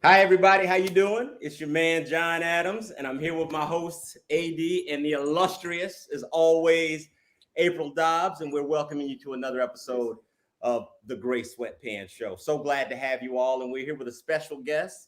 Hi everybody, how you doing? It's your man John Adams, and I'm here with my hosts AD and the illustrious, as always, April Dobbs, and we're welcoming you to another episode of the Grey Sweatpants Show. So glad to have you all, and we're here with a special guest,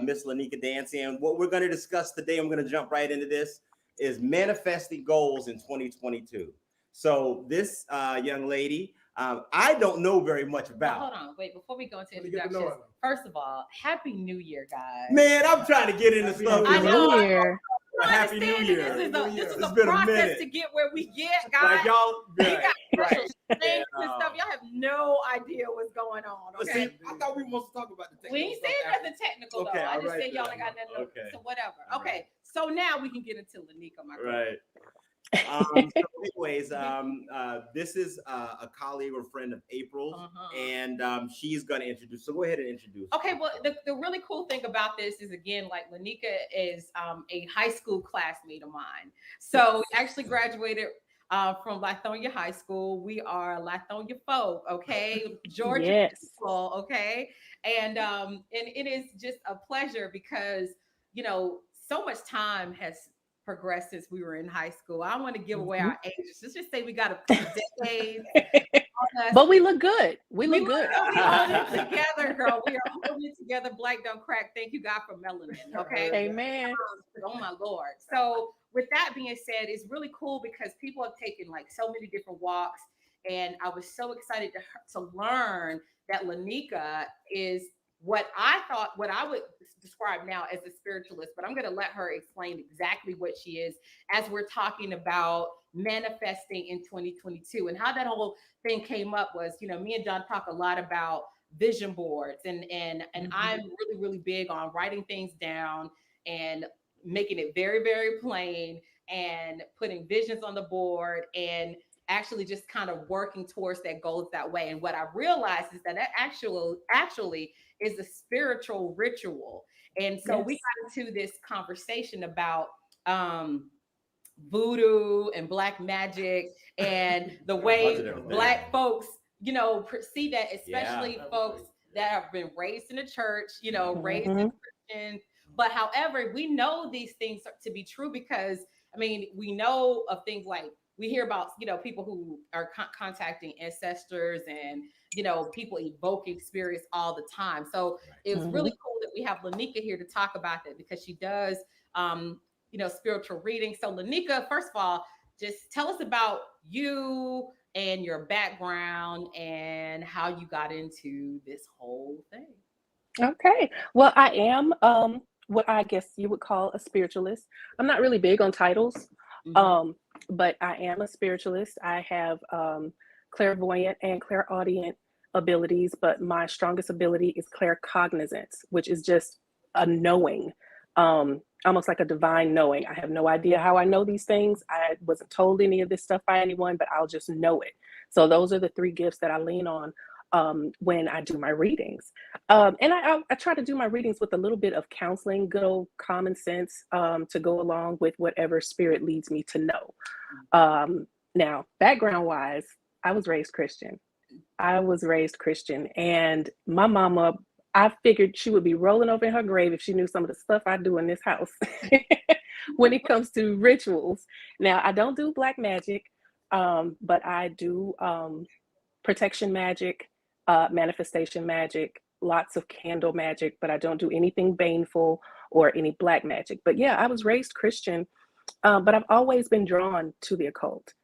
Miss Lanika Dancy. And what we're going to discuss today, I'm going to jump right into this, is manifesting goals in 2022. So this young lady, I don't know very much about. Hold on, wait. Before we go into introductions, first of all, Happy New Year, guys. Man, I'm trying to get into stuff. I know. New Year. Happy New Year. This is It's a been a process minute. to get where we get, guys. Like y'all, We got special right. things and stuff. Y'all have no idea what's going on. But Okay. see, I thought we wanted to talk about the We technical ain't stuff saying after. nothing technical Okay, though. I all just right said y'all then. ain't got nothing. Okay. So whatever. All Okay. So now we can get into Lanika, my girl. Right. This is a colleague or friend of April's, and she's going to introduce. So go ahead and introduce. Okay, well, the really cool thing about this is, again, like Lanika is a high school classmate of mine. So we actually graduated from Lithonia High School. We are Lithonia folk, okay? Georgia Yes. people, okay? And it is just a pleasure because, so much time has progressed since we were in high school. I don't want to give away our ages. Let's just say we got a few decades. But we look good. We look good. We hold it together, girl. We are holding it together. Black don't crack. Thank you, God, for melanin. Okay. Amen. Oh my Lord. So with that being said, it's really cool because people have taken like so many different walks. And I was so excited to learn that Lanika is what I would describe now as a spiritualist, but I'm going to let her explain exactly what she is as we're talking about manifesting in 2022. And how that whole thing came up was, me and John talk a lot about vision boards, and I'm really, really big on writing things down and making it very, very plain and putting visions on the board and actually just kind of working towards that goals that way. And what I realized is that actually is a spiritual ritual. And so we got into this conversation about voodoo and black magic and the way Black folks, see that, especially folks that have been raised in the church, raised in Christians. But however, we know these things to be true because, we know of things like, we hear about, people who are contacting ancestors and, people evoking spirits all the time. So it was really cool that we have Lanika here to talk about that because she does, spiritual reading. So Lanika, first of all, just tell us about you and your background and how you got into this whole thing. Okay. Well, I am what I guess you would call a spiritualist. I'm not really big on titles, but I am a spiritualist. I have clairvoyant and clairaudient abilities, but my strongest ability is claircognizance, which is just a knowing, almost like a divine knowing. I have no idea how I know these things. I wasn't told any of this stuff by anyone, but I'll just know it. So those are the three gifts that I lean on when I do my readings. And I try to do my readings with a little bit of counseling, good old common sense to go along with whatever spirit leads me to know. Now, background wise, I was raised Christian. And my mama, I figured she would be rolling over in her grave if she knew some of the stuff I do in this house when it comes to rituals. Now, I don't do black magic, but I do protection magic, manifestation magic, lots of candle magic, but I don't do anything baneful or any black magic. But yeah, I was raised Christian, but I've always been drawn to the occult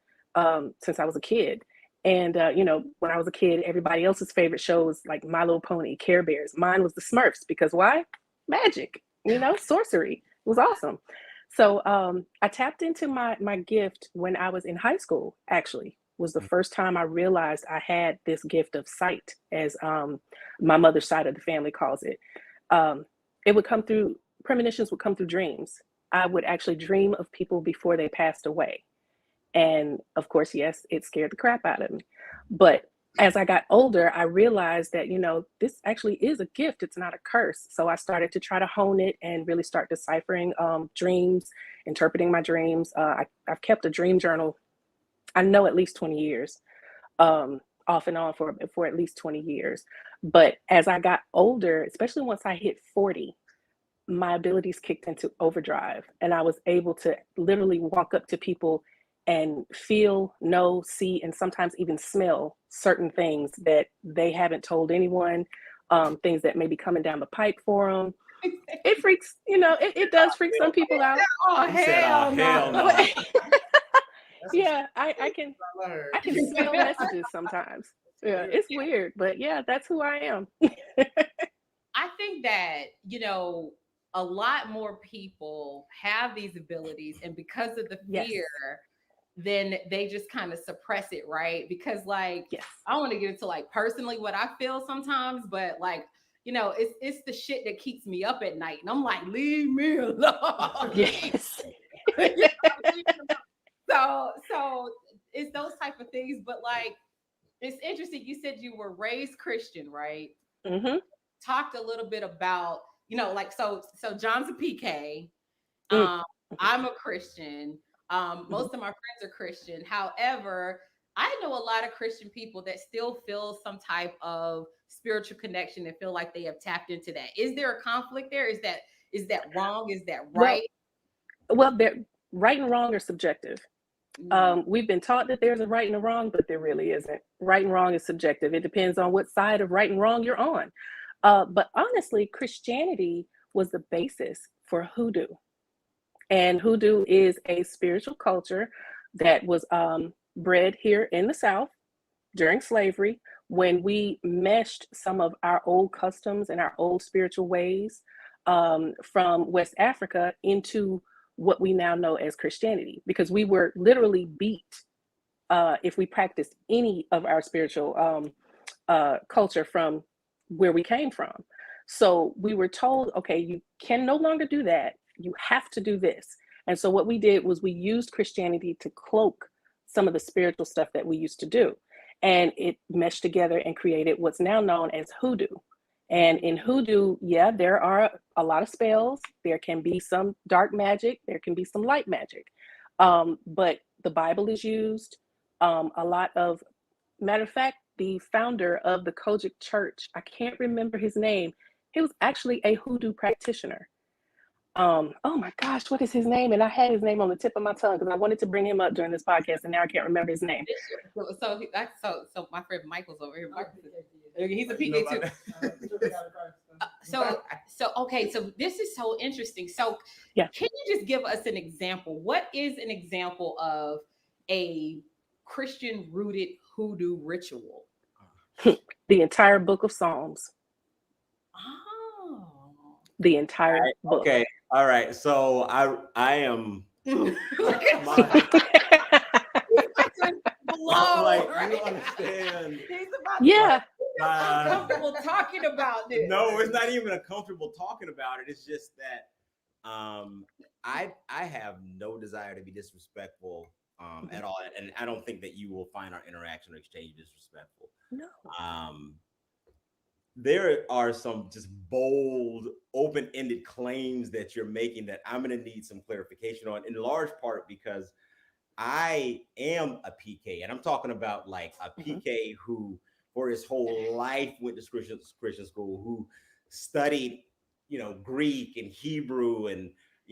since I was a kid. And, when I was a kid, everybody else's favorite shows like My Little Pony, Care Bears. Mine was the Smurfs because why? Magic, sorcery. It was awesome. So I tapped into my gift when I was in high school, actually. Was the first time I realized I had this gift of sight, as my mother's side of the family calls it. It would come through, premonitions would come through dreams. I would actually dream of people before they passed away. And of course, yes, it scared the crap out of me. But as I got older, I realized that, this actually is a gift. It's not a curse. So I started to try to hone it and really start deciphering dreams, interpreting my dreams. I've kept a dream journal, I know, at least 20 years. off and on for at least 20 years. But as I got older, especially once I hit 40, my abilities kicked into overdrive, and I was able to literally walk up to people and feel, know, see, and sometimes even smell certain things that they haven't told anyone, things that may be coming down the pipe for them. It freaks, it does freak some people out. Oh, hell no. Yeah, I can smell messages sometimes. Yeah, it's weird, but yeah, that's who I am. I think that, a lot more people have these abilities, and because of the Yes. fear, then they just kind of suppress it, right? Because like, Yes. I don't want to get into like personally what I feel sometimes, but like, it's the shit that keeps me up at night, and I'm like, leave me alone. Yes. So it's those type of things. But like, it's interesting. You said you were raised Christian, right? Mm-hmm. Talked a little bit about, like, so John's a PK. Mm. I'm a Christian. Most of my friends are Christian. However, I know a lot of Christian people that still feel some type of spiritual connection and feel like they have tapped into that. Is there a conflict there? Is that wrong? Is that right? Well, right and wrong are subjective. We've been taught that there's a right and a wrong, but there really isn't. Right and wrong is subjective. It depends on what side of right and wrong you're on. But honestly, Christianity was the basis for hoodoo. And hoodoo is a spiritual culture that was bred here in the South during slavery, when we meshed some of our old customs and our old spiritual ways from West Africa into what we now know as Christianity, because we were literally beat if we practiced any of our spiritual culture from where we came from. So we were told, okay, you can no longer do that. You have to do this. And so what we did was we used Christianity to cloak some of the spiritual stuff that we used to do. And it meshed together and created what's now known as hoodoo. And in hoodoo, yeah, there are a lot of spells. There can be some dark magic. There can be some light magic. But the Bible is used. A lot of, matter of fact, the founder of the Kojic Church, I can't remember his name. He was actually a hoodoo practitioner. Oh my gosh, what is his name? And I had his name on the tip of my tongue because I wanted to bring him up during this podcast, and now I can't remember his name. So my friend Michael's over here. He's a PK too. Okay, so this is so interesting. So yeah, can you just give us an example? What is an example of a Christian rooted hoodoo ritual? The entire book of Psalms. Oh. The entire book. Okay. All right. So I am Like, you don't understand. He's about yeah. uncomfortable talking about this. No, it's not even uncomfortable talking about it. It's just that I have no desire to be disrespectful at all, and I don't think that you will find our interaction or exchange disrespectful. No. There are some just bold, open-ended claims that you're making that I'm going to need some clarification on, in large part because I am a PK, and I'm talking about like a PK who, for his whole life, went to Christian school, who studied, Greek and Hebrew, and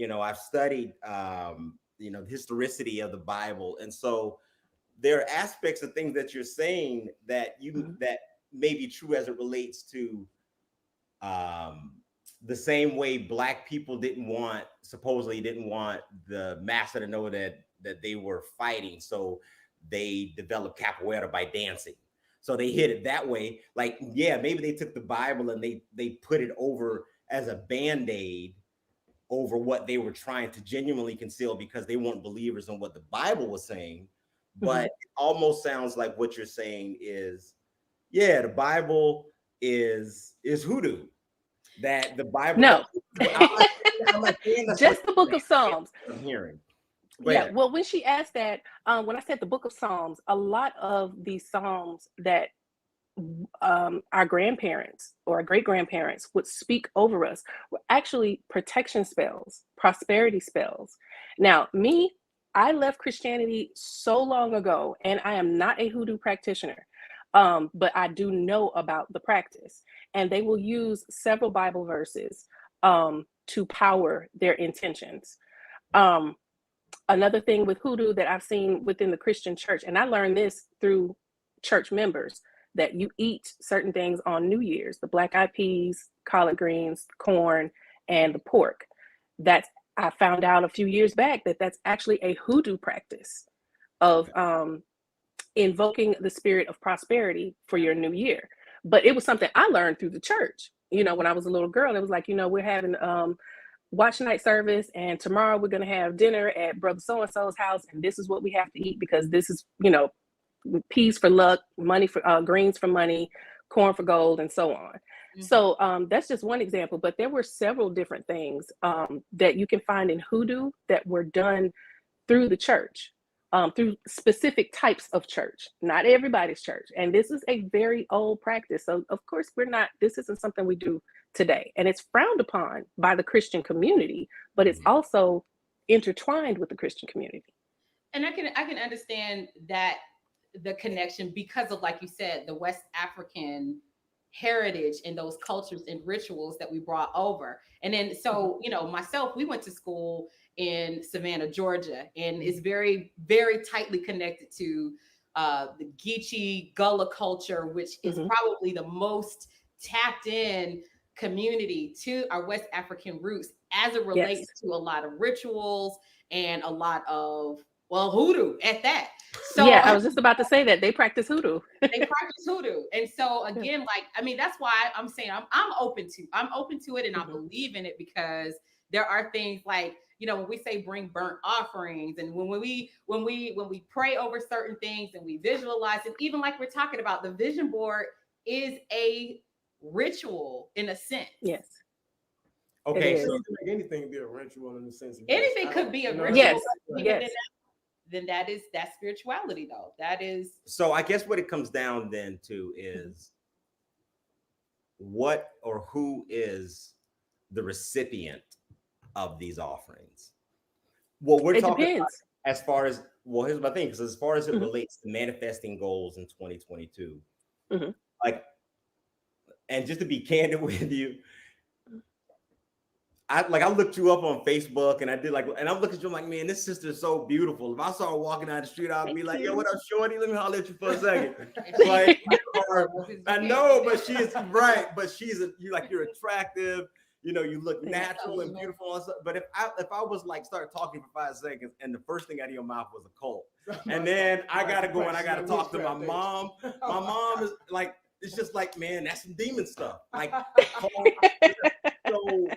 I've studied, the historicity of the Bible, and so there are aspects of things that you're saying that that may be true as it relates to the same way Black people supposedly didn't want the massa to know that they were fighting, so they developed capoeira by dancing. So they hit it that way. Like, yeah, maybe they took the Bible and they put it over as a band-aid over what they were trying to genuinely conceal because they weren't believers in what the Bible was saying. But it almost sounds like what you're saying is, yeah, the Bible is hoodoo. That the Bible. No. I'm not just the book of Psalms. I'm hearing. Yeah, well, when she asked that, when I said the book of Psalms, a lot of these Psalms that our grandparents or our great-grandparents would speak over us were actually protection spells, prosperity spells. Now, I left Christianity so long ago, and I am not a hoodoo practitioner. but I do know about the practice. And they will use several Bible verses to power their intentions. Another thing with hoodoo that I've seen within the Christian church, and I learned this through church members, that you eat certain things on New Year's, the black eyed peas, collard greens, corn, and the pork. That's, I found out a few years back that that's actually a hoodoo practice of invoking the spirit of prosperity for your new year. But it was something I learned through the church. You know, when I was a little girl, it was like, you know, we're having watch night service, and tomorrow we're going to have dinner at brother so-and-so's house, and this is what we have to eat because this is, you know, peas for luck, money for greens for money, corn for gold, and so on. Mm-hmm. So that's just one example, but there were several different things that you can find in hoodoo that were done through the church, through specific types of church, not everybody's church. And this is a very old practice. So of course this isn't something we do today, and it's frowned upon by the Christian community, but it's also intertwined with the Christian community. And I can understand that, the connection, because of, like you said, the West African heritage and those cultures and rituals that we brought over. And then, so, you know, myself, we went to school in Savannah, Georgia, and it's very, very tightly connected to the Geechee Gullah culture, which is probably the most tapped in community to our West African roots as it relates to a lot of rituals and a lot of, well, hoodoo at that. So yeah, I was just about to say that they practice hoodoo. They practice hoodoo. And so again, like, I mean, that's why I'm saying I'm open to it, and I believe in it, because there are things like, you know, when we say bring burnt offerings, and when we pray over certain things and we visualize, and even like we're talking about, the vision board is a ritual in a sense. Yes. Okay, so anything can be a ritual in the sense of anything could be a ritual. Yes. Yes. Then that's spirituality, though. That is. So I guess what it comes down then to is what or who is the recipient of these offerings? Well, we're talking about, as far as, well, here's my thing, because as far as it relates to manifesting goals in 2022, like, and just to be candid with you, I looked you up on Facebook, and I did and I'm looking at you, I'm like, man, this sister is so beautiful. If I saw her walking down the street, I'd be like, yo, what up, shorty? Let me holler at you for a second. Like, I know, but she is right. But you're attractive. You know, you look natural and beautiful and stuff. But if I was like start talking for 5 seconds, and the first thing out of your mouth was a cult, and then I gotta go and I gotta talk to my mom. My mom is like, it's just like, man, that's some demon stuff. Like, so.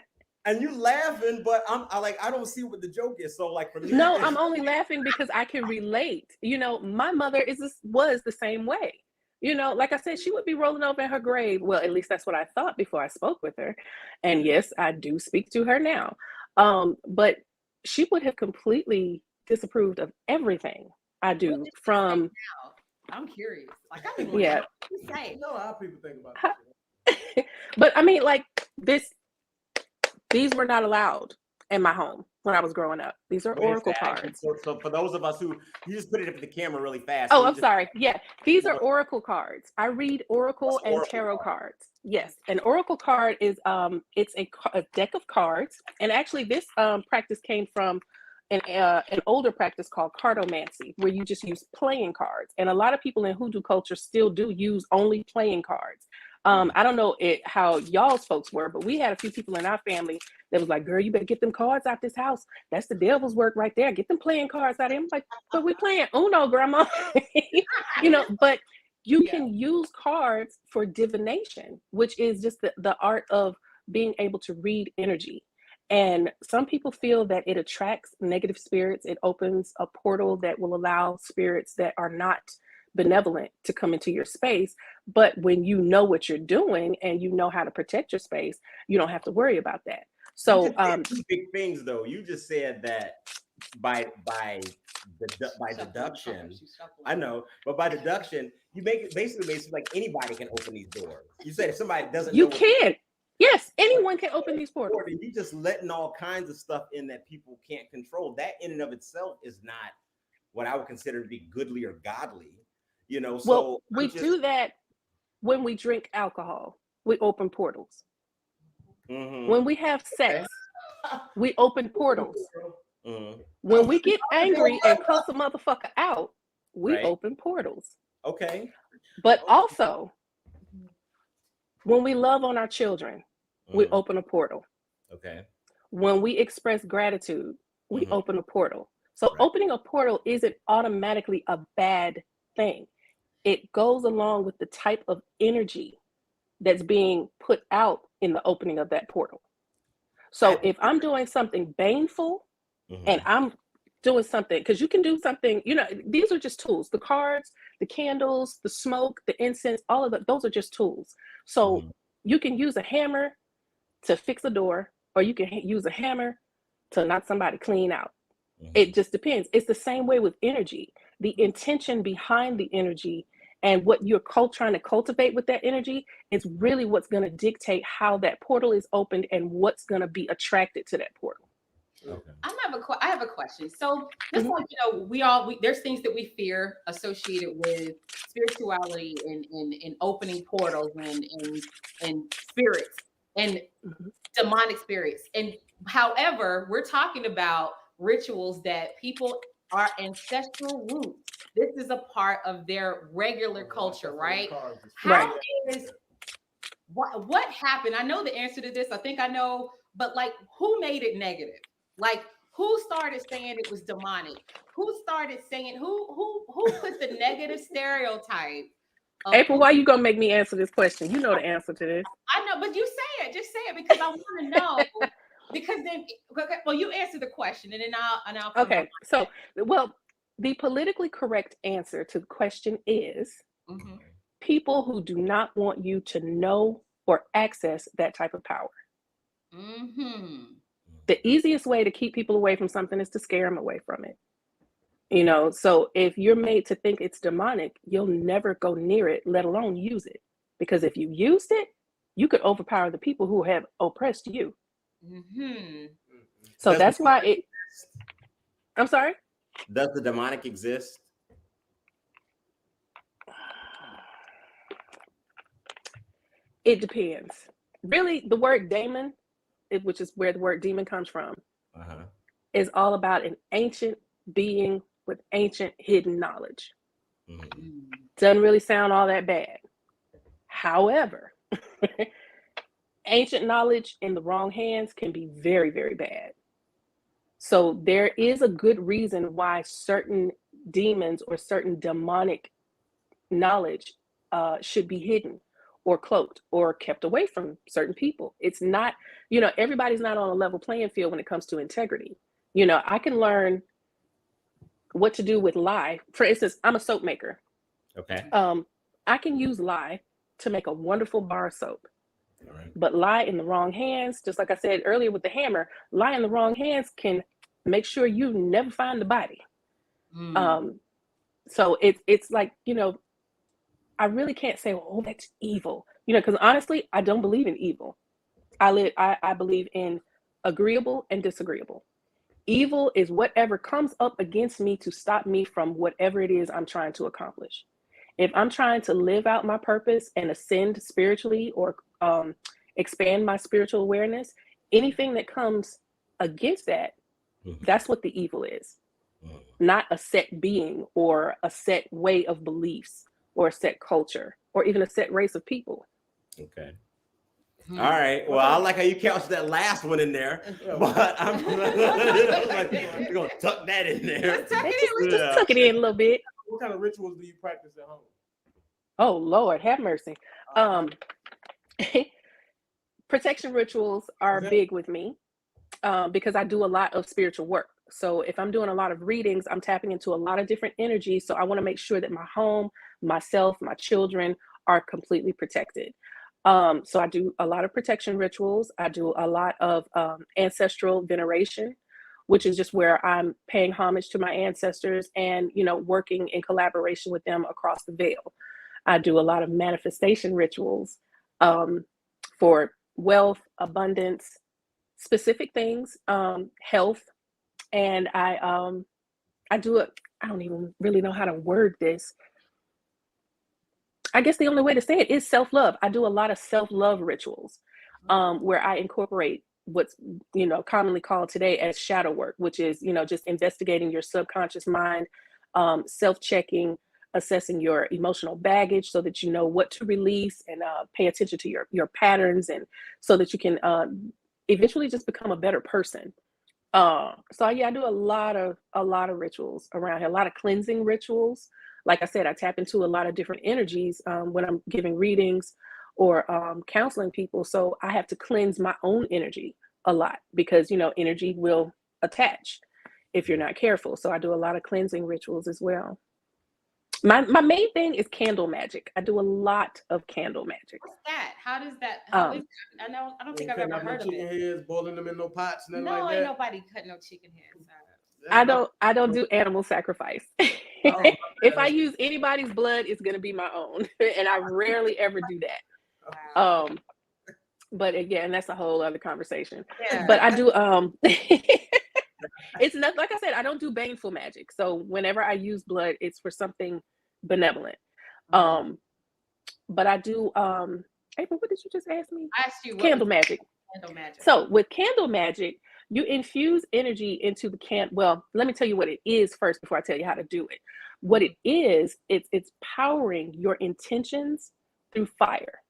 And you laughing, but I don't see what the joke is. So like for me, no, I'm only laughing because I can relate. You know, my mother was the same way. You know, like I said, she would be rolling over in her grave. Well, at least that's what I thought before I spoke with her. And yes, I do speak to her now. But she would have completely disapproved of everything I do. From I'm curious. Like, I mean, yeah. You know how people think about it. But I mean, like these were not allowed in my home when I was growing up. These are oracle cards. So for those of us who, you just put it up in the camera really fast. Oh, I'm sorry. Yeah, these are oracle cards. I read oracle and tarot cards. Yes, an oracle card is it's a deck of cards, and actually this practice came from an older practice called cartomancy, where you just use playing cards. And a lot of people in hoodoo culture still do use only playing cards. I don't know how y'all's folks were, but we had a few people in our family that was like, girl, you better get them cards out this house. That's the devil's work right there. Get them playing cards out of him. Like, but we playing Uno, grandma. You know, but you can use cards for divination, which is just the art of being able to read energy. And some people feel that it attracts negative spirits. It opens a portal that will allow spirits that are not benevolent to come into your space. But when you know what you're doing and you know how to protect your space, you don't have to worry about that. So two big things though. You just said that by deduction, I know, but by deduction, you make it basically like anybody can open these doors. You said if somebody doesn't know yes, anyone can open these portals. You just letting all kinds of stuff in that people can't control. That in and of itself is not what I would consider to be goodly or godly. You know, so Well, we I'm just, do that when we drink alcohol. We open portals. Mhm, When we have sex, we open portals. mhm. When we get angry and cuss a motherfucker out, we Right. open portals. Okay. But also, when we love on our children, we Mhm. open a portal. Okay. When we express gratitude, we Mhm. open a portal. So Right. opening a portal isn't automatically a bad thing. It goes along with the type of energy that's being put out in the opening of that portal. So if I'm doing something baneful and Mhm. I'm doing something, because you can do something, these are just tools. The cards, the candles, the smoke, the incense, all of those are just tools. So Mhm. you can use a hammer to fix a door, or you can use a hammer to knock somebody clean out. Mhm. It just depends. It's the same way with energy. The intention behind the energy and what you're trying to cultivate with that energy is really what's going to dictate how that portal is opened and what's going to be attracted to that portal. Okay. I have a question. So just like there's things that we fear associated with spirituality and opening portals and spirits and Mhm. demonic spirits. And however, we're talking about rituals that people are ancestral roots. This is a part of their regular culture, right? How Right. is what happened? I know the answer to this. I think I know, but like who made it negative? Like who started saying it was demonic? Who started saying who put the negative stereotype of April, why you gonna make me answer this question? You know the answer to this. I know, but you say it, just say it because I want to know. Because then, well, you answer the question, and then I'll come Okay, behind so well, the politically correct answer to the question is that. Mm-hmm. people who do not want you to know or access that type of power. Mm-hmm. The easiest way to keep people away from something is to scare them away from it. So if you're made to think it's demonic, you'll never go near it, let alone use it. Because if you used it, you could overpower the people who have oppressed you. Mm-hmm. So Does the that's why I'm sorry? does the demonic exist? It depends. Really, the word daemon, which is where the word demon comes from, Uh-huh. is all about an ancient being with ancient hidden knowledge. Mhm. Doesn't really sound all that bad. However, ancient knowledge in the wrong hands can be very, very bad. So there is a good reason why certain demons or certain demonic knowledge should be hidden or cloaked or kept away from certain people. It's not, everybody's not on a level playing field when it comes to integrity. I can learn what to do with lye. For instance, I'm a soap maker. Okay. I can use lye to make a wonderful bar of soap. All right. But lye in the wrong hands, just like I said earlier with the hammer, lye in the wrong hands can make sure you never find the body. So it's like, I really can't say, oh, that's evil. Because honestly, I don't believe in evil. I believe in agreeable and disagreeable. Evil is whatever comes up against me to stop me from whatever it is I'm trying to accomplish. If I'm trying to live out my purpose and ascend spiritually or expand my spiritual awareness, anything that comes against that, Mhm. that's what the evil is. Mhm. Not a set being or a set way of beliefs or a set culture or even a set race of people. Okay. Hmm. All right. Well, I like how you couched that last one in there, but I'm like, we're gonna tuck that in there. Just tuck it in a little bit. What kind of rituals do you practice at home? Oh Lord, have mercy. Protection rituals are big with me because I do a lot of spiritual work. So if I'm doing a lot of readings, I'm tapping into a lot of different energies. So I want to make sure that my home, myself, my children are completely protected. So I do a lot of protection rituals. I do a lot of ancestral veneration, which is just where I'm paying homage to my ancestors and, working in collaboration with them across the veil. I do a lot of manifestation rituals for wealth, abundance, specific things, health, and I do it. I don't even really know how to word this. I guess the only way to say it is self-love. I do a lot of self-love rituals, where I incorporate what's, commonly called today as shadow work, which is, just investigating your subconscious mind, self-checking, assessing your emotional baggage so that you know what to release, and pay attention to your patterns, and so that you can eventually just become a better person. So yeah, I do a lot of rituals around here, a lot of cleansing rituals. Like I said, I tap into a lot of different energies when I'm giving readings or counseling people. So I have to cleanse my own energy a lot, because energy will attach if you're not careful. So I do a lot of cleansing rituals as well. My main thing is candle magic. I do a lot of candle magic. What's that? How does that? How is? Um, I don't think Ain't I've cutting ever out no heard of chicken it. heads, boiling them in no pots, nothing No, like ain't that. nobody cut no chicken heads. That's my I don't do animal sacrifice. oh, my If I bad. use anybody's blood, it's gonna be my own, and I rarely ever do that. Wow. Um, but again, that's a whole other conversation. Yeah. But I do it's not, like I said, I don't do baneful magic. So whenever I use blood, it's for something benevolent. Um, but I do April, what did you just ask me? I asked you what Candle was magic. candle magic. So with candle magic, you infuse energy into the well, let me tell you what it is first before I tell you how to do it. What it is, it's powering your intentions through fire.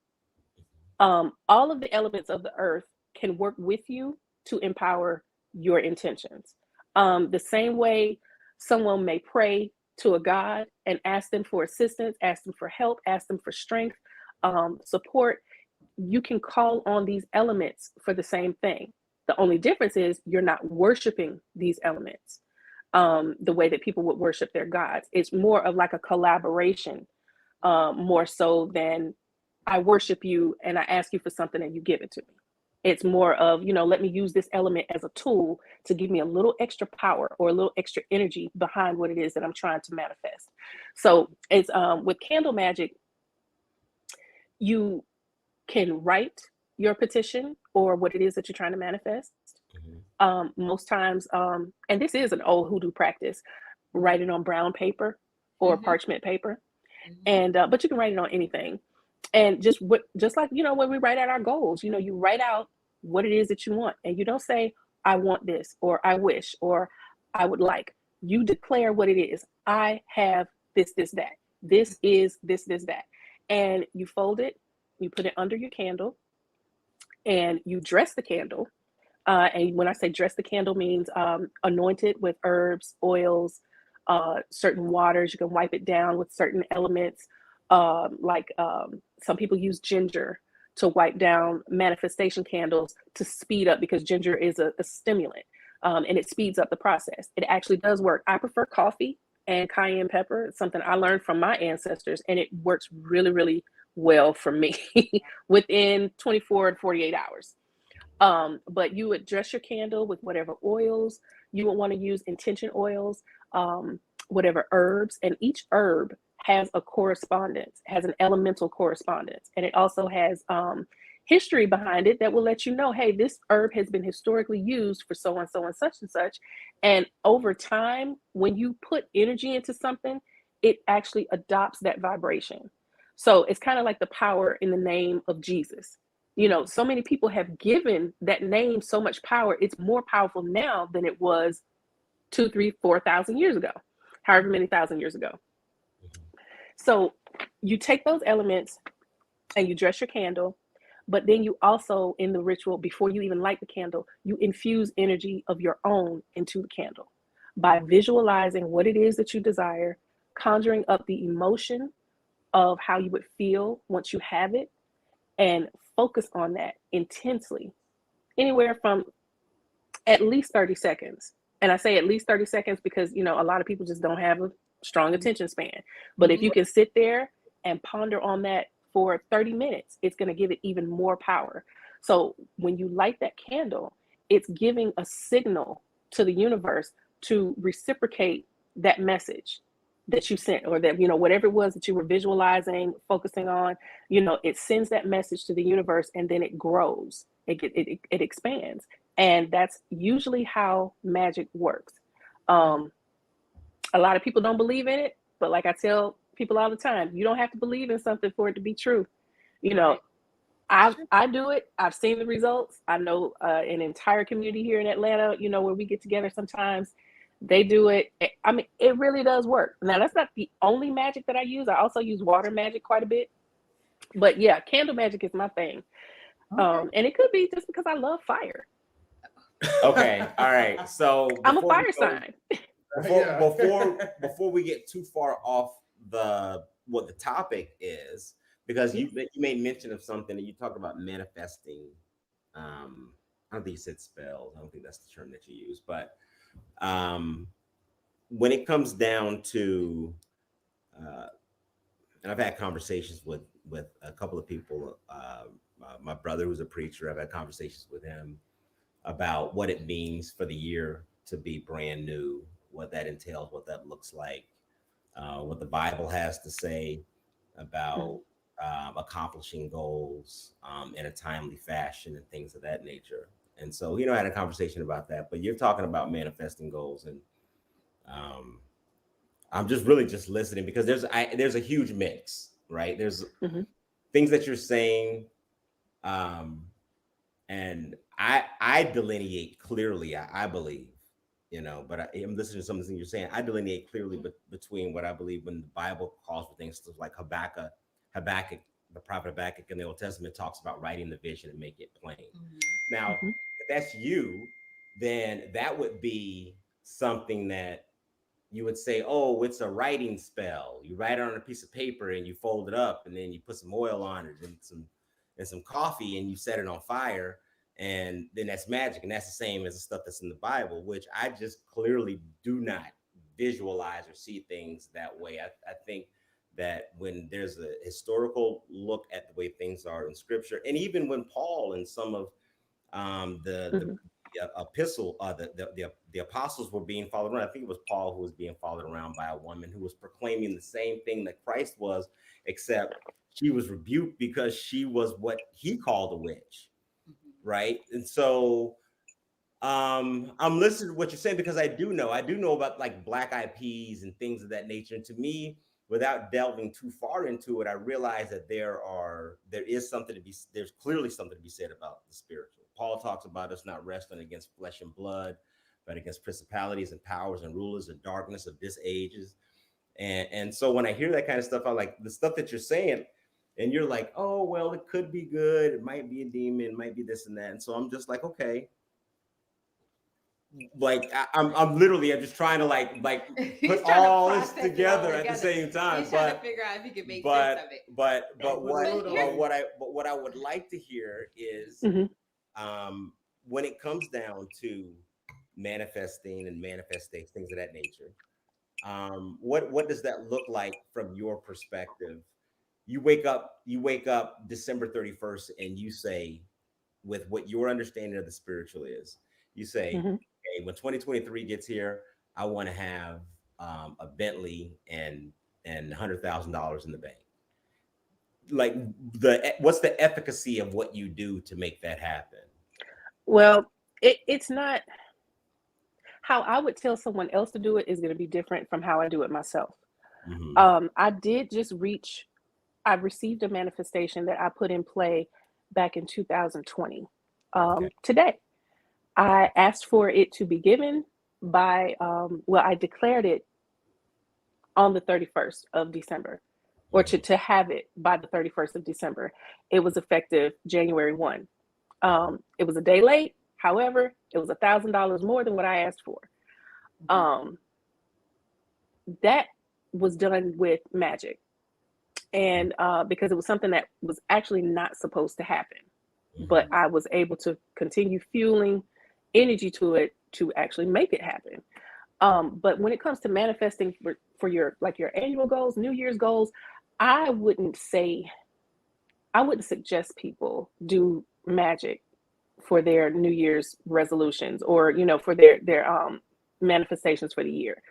All of the elements of the earth can work with you to empower your intentions. The same way someone may pray to a God and ask them for assistance, ask them for help, ask them for strength, support, you can call on these elements for the same thing. The only difference is you're not worshiping these elements the way that people would worship their gods. It's more of like a collaboration, more so than I worship you and I ask you for something and you give it to me. It's more of, let me use this element as a tool to give me a little extra power or a little extra energy behind what it is that I'm trying to manifest. So it's with candle magic, you can write your petition or what it is that you're trying to manifest. Most times, and this is an old hoodoo practice, write it on brown paper or parchment paper, and but you can write it on anything. And just like when we write out our goals, you write out what it is that you want, and you don't say I want this or I wish or I would like. You declare what it is. I have this, that. This is this, that, and you fold it. You put it under your candle, and you dress the candle. And when I say dress the candle, means anoint it with herbs, oils, certain waters. You can wipe it down with certain elements. Some people use ginger to wipe down manifestation candles to speed up, because ginger is a stimulant, and it speeds up the process. It actually does work. I prefer coffee and cayenne pepper. It's something I learned from my ancestors, and it works really, really well for me within 24 to 48 hours. But you would dress your candle with whatever oils you would want to use, intention oils, whatever herbs, and each herb has a correspondence, has an elemental correspondence, and it also has history behind it that will let you know, hey, this herb has been historically used for so and so and such. And over time, when you put energy into something, it actually adopts that vibration. So it's kind of like the power in the name of Jesus. So many people have given that name so much power. It's more powerful now than it was 2, 3, 4,000 years ago, however many thousand years ago. So you take those elements and you dress your candle, but then you also, in the ritual, before you even light the candle, you infuse energy of your own into the candle by visualizing what it is that you desire, conjuring up the emotion of how you would feel once you have it, and focus on that intensely, anywhere from at least 30 seconds. And I say at least 30 seconds because, a lot of people just don't have a strong attention span. But if you can sit there and ponder on that for 30 minutes, it's going to give it even more power. So when you light that candle, it's giving a signal to the universe to reciprocate that message that you sent, or that, whatever it was that you were visualizing, focusing on, it sends that message to the universe, and then it grows, it expands. And that's usually how magic works. A lot of people don't believe in it, but like I tell people all the time, you don't have to believe in something for it to be true. You know, I do it. I've seen the results. I know an entire community here in Atlanta, you know, where we get together sometimes, they do it. I mean, it really does work. Now, that's not the only magic that I use. I also use water magic quite a bit. But yeah, candle magic is my thing. Okay. And it could be just because I love fire. Okay, all right. So I'm a before we fire go- sign. before we get too far off what the topic is, because you made mention of something that you talked about manifesting. I don't think you said spells. I don't think that's the term that you use, but when it comes down to and I've had conversations with a couple of people. My brother, who's a preacher, I've had conversations with him about what it means for the year to be brand new, what that entails, what that looks like, what the Bible has to say about accomplishing goals in a timely fashion and things of that nature. And so, I had a conversation about that. But you're talking about manifesting goals, and I'm just really just listening because there's a huge mix, right? There's things that you're saying, and I delineate clearly. I believe, but I'm listening to some of the things you're saying. I delineate clearly between what I believe when the Bible calls for things like Habakkuk, the prophet Habakkuk in the Old Testament talks about writing the vision and make it plain. Now, if that's you, then that would be something that you would say, oh, it's a writing spell. You write it on a piece of paper and you fold it up, and then you put some oil on it and some coffee, and you set it on fire, and then that's magic. And that's the same as the stuff that's in the Bible, which I just clearly do not visualize or see things that way. I think that when there's a historical look at the way things are in Scripture, and even when Paul and some of the epistle, the apostles were being followed around. I think it was Paul who was being followed around by a woman who was proclaiming the same thing that Christ was, except she was rebuked because she was what he called a witch, right? And so I'm listening to what you're saying because I do know about like Black Eyed Peas and things of that nature. And to me, without delving too far into it, I realize that there's clearly something to be said about the spiritual. Paul talks about us not wrestling against flesh and blood, but against principalities and powers and rulers of darkness of this ages. And so when I hear that kind of stuff, I like the stuff that you're saying, and you're like, oh, well, it could be good. It might be a demon, it might be this and that. And so I'm just like, okay. Like I'm just trying to like put all this together at the same time. He's trying to figure out if he can make sense of it. But what I would like to hear is when it comes down to manifesting and manifesting things of that nature, what does that look like from your perspective? You wake up December 31st and you say, with what your understanding of the spiritual is, you say, hey, when 2023 gets here, I want to have a Bentley and $100,000 in the bank. Like what's the efficacy of what you do to make that happen? Well, it's not how I would tell someone else to do it is going to be different from how I do it myself. I received a manifestation that I put in play back in 2020. Today, I asked for it to be given by, I declared it on the 31st of December, or to have it by the 31st of December. It was effective January 1. It was a day late. However, it was $1,000 more than what I asked for. That was done with magic. And because it was something that was actually not supposed to happen, but I was able to continue fueling energy to it to actually make it happen. But when it comes to manifesting for your annual goals, New Year's goals, I wouldn't suggest people do magic for their New Year's resolutions or, for their manifestations for the year.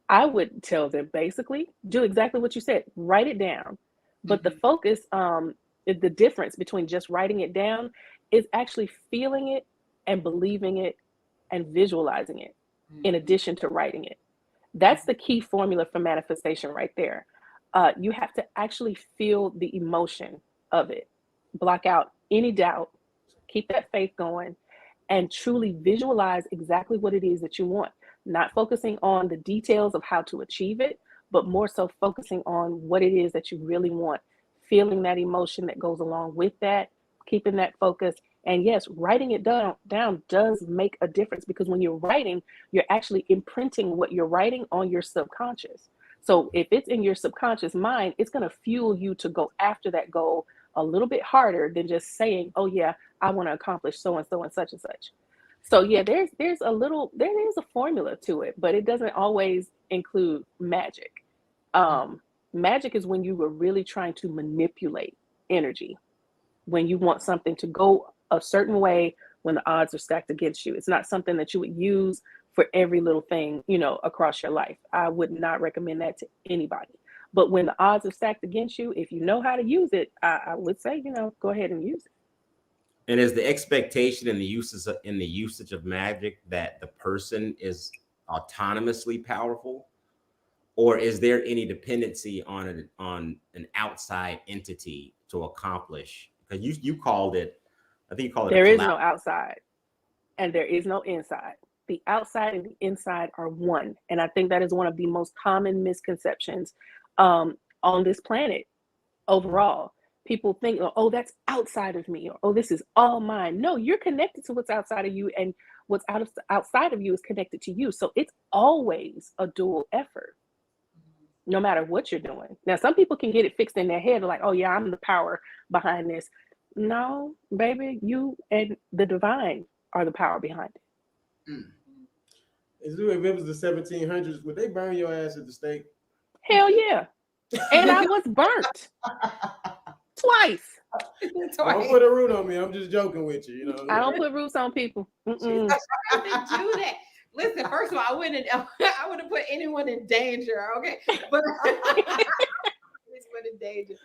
I would tell them basically do exactly what you said, write it down. But the focus, the difference between just writing it down is actually feeling it and believing it and visualizing it in addition to writing it. That's the key formula for manifestation right there. You have to actually feel the emotion of it, block out any doubt, keep that faith going, and truly visualize exactly what it is that you want. Not focusing on the details of how to achieve it, but more so focusing on what it is that you really want, feeling that emotion that goes along with that, keeping that focus. And yes, writing it down does make a difference, because when you're writing, you're actually imprinting what you're writing on your subconscious. So if it's in your subconscious mind, it's going to fuel you to go after that goal a little bit harder than just saying, oh yeah, I want to accomplish so and such and such. So yeah, there is a formula to it, but it doesn't always include magic. Magic is when you were really trying to manipulate energy, when you want something to go a certain way when the odds are stacked against you. It's not something that you would use for every little thing, across your life. I would not recommend that to anybody. But when the odds are stacked against you, if you know how to use it, I would say, go ahead and use it. And is the expectation in the usage of magic that the person is autonomously powerful, or is there any dependency on an outside entity to accomplish? Because you called it, I think you called it. There is no outside, and there is no inside. The outside and the inside are one, and I think that is one of the most common misconceptions on this planet overall. People think, oh, that's outside of me, or oh, this is all mine. No, you're connected to what's outside of you, and what's outside of you is connected to you. So it's always a dual effort, no matter what you're doing. Now, some people can get it fixed in their head, like, oh yeah, I'm the power behind this. No, baby, you and the divine are the power behind it. If it was the 1700s, would they burn your ass at the stake? Hell yeah. And I was burnt. Twice. Don't put a root on me. I'm just joking with you. I don't put roots on people. I do that. Listen, first of all, I wouldn't put anyone in danger. Okay, but in danger.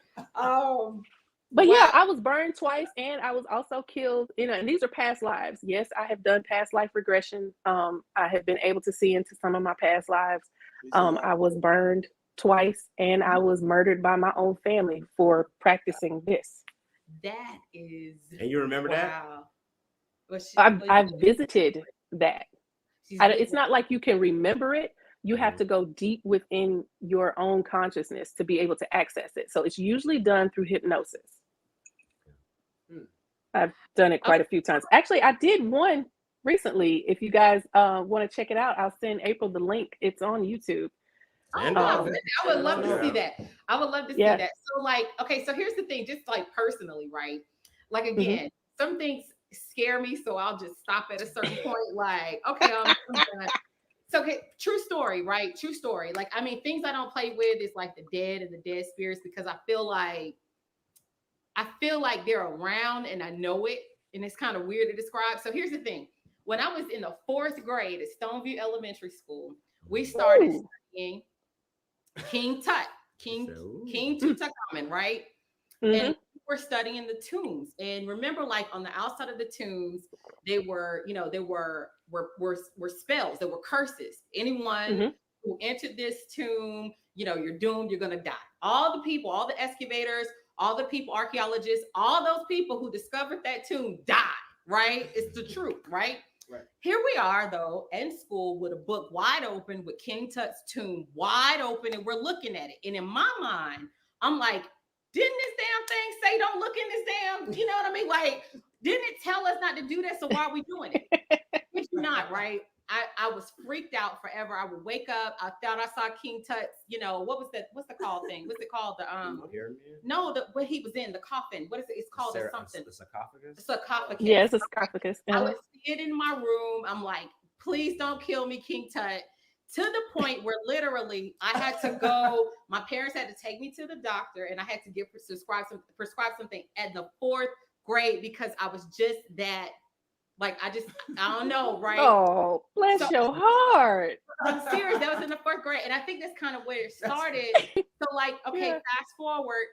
But yeah, I was burned twice, and I was also killed. And these are past lives. Yes, I have done past life regression. I have been able to see into some of my past lives. I was burned twice, and I was murdered by my own family for practicing this. That is. And you remember that? I've visited that. It's not like you can remember it. You have to go deep within your own consciousness to be able to access it. So it's usually done through hypnosis. I've done it quite a few times. Actually, I did one recently. If you guys want to check it out, I'll send April the link. It's on YouTube. I would love to see that. I would love to see that. So so here's the thing, just like personally, right? Like again, some things scare me, so I'll just stop at a certain point. Like, okay, I'm done. So, okay, true story, right? True story. Like, I mean, things I don't play with is like the dead and the dead spirits, because I feel like they're around and I know it, and it's kind of weird to describe. So here's the thing. When I was in the 4th grade at Stoneview Elementary School, we started studying King Tut, King Tutankhamun, right? And we're studying the tombs. And remember, like on the outside of the tombs, they were, were spells, there were curses. Anyone who entered this tomb, you're doomed, you're gonna die. All the people, all the excavators, all the people, archaeologists, all those people who discovered that tomb died, right? It's the truth, right? Right. Here we are, though, in school with a book wide open with King Tut's tomb wide open, and we're looking at it. And in my mind, I'm like, didn't this damn thing say don't look in this damn, you know what I mean? Like, didn't it tell us not to do that? So why are we doing it? Which you're not, right? I was freaked out forever. I would wake up. I thought I saw King Tut's, what's the called thing? What's it called? What he was in, the coffin. What is it? It's called something. The sarcophagus? Sarcophagus. Yeah, it's a sarcophagus. I would see it in my room. I'm like, please don't kill me, King Tut. To the point where literally I had to go, my parents had to take me to the doctor, and I had to prescribe something at the 4th grade, because I was just that. Like, I don't know, right? Oh, bless your heart. I'm serious. That was in the 4th grade. And I think that's kind of where it started. So, like, okay, fast forward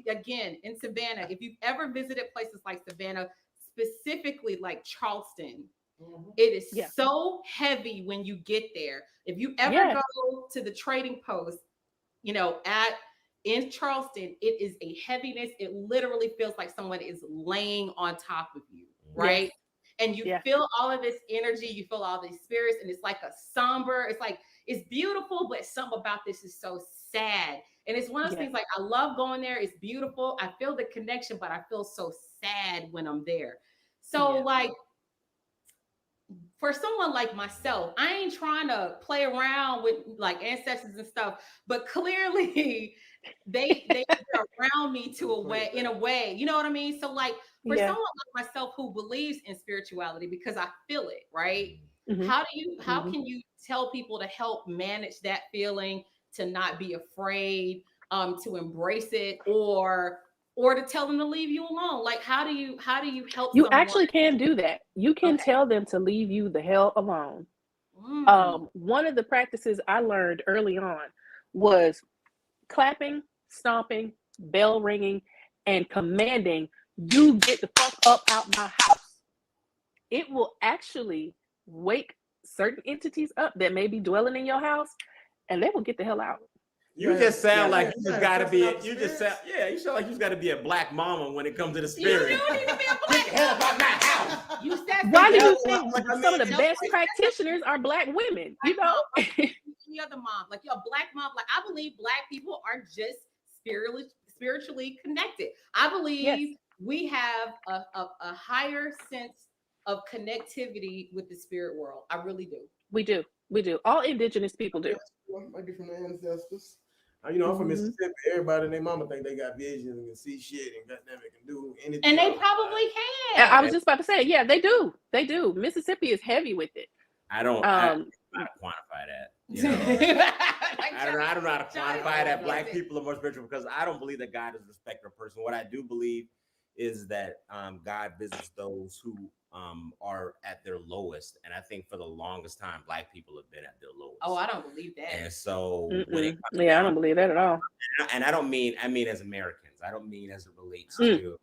again in Savannah. If you've ever visited places like Savannah, specifically like Charleston, it is so heavy when you get there. If you ever go to the trading post, in Charleston, it is a heaviness. It literally feels like someone is laying on top of you, right? Yes. And you Yeah. feel all of this energy, you feel all these spirits, and it's like a somber, it's like, it's beautiful, but something about this is so sad. And it's one of those Yes. things like, I love going there. It's beautiful. I feel the connection, but I feel so sad when I'm there. So Yeah. like, for someone like myself, I ain't trying to play around with like ancestors and stuff, but clearly they're around me in a way, you know what I mean? So like for Yeah. someone like myself who believes in spirituality, because I feel it, right? Mhm. How Mhm. can you tell people to help manage that feeling, to not be afraid, to embrace it, or to tell them to leave you alone? Like how do you help You someone? actually can do that. You can Okay. tell them to leave you the hell alone. One of the practices I learned early on was clapping, stomping, bell ringing, and commanding, you get the fuck up out my house. It will actually wake certain entities up that may be dwelling in your house, and they will get the hell out. You just sound like you yeah, gotta be. out the You just sound. Yeah, you sound like you gotta be a black mama when it comes to the You spirit. do need to be a Get black the hell about my house. You said Why do something you else. think Like, I some of mean, the best practitioners are black women? You know? Any other mom, like you're a black mom. Like I believe black people are just spiritually connected. I believe Yes. we have a higher sense of connectivity with the spirit world. I really do. We do. We do. All indigenous people do. Might be from the ancestors. You know, I'm from Mhm. Mississippi. Everybody and their mama think they got visions and can see shit and goddamn it can do anything. And they probably And I can. was just about to say, yeah, they do. They do. Mississippi is heavy with it. I don't know how to quantify that. You know? I don't know how to quantify that black people are more spiritual, because I don't believe that God is a respecter of person. What I do believe is that God visits those who are at their lowest, and I think for the longest time, black people have been at their lowest. Oh, I don't believe that. And so Mm-mm. when it comes I down, don't believe that at all. and I mean as Americans. I don't mean as it relates to.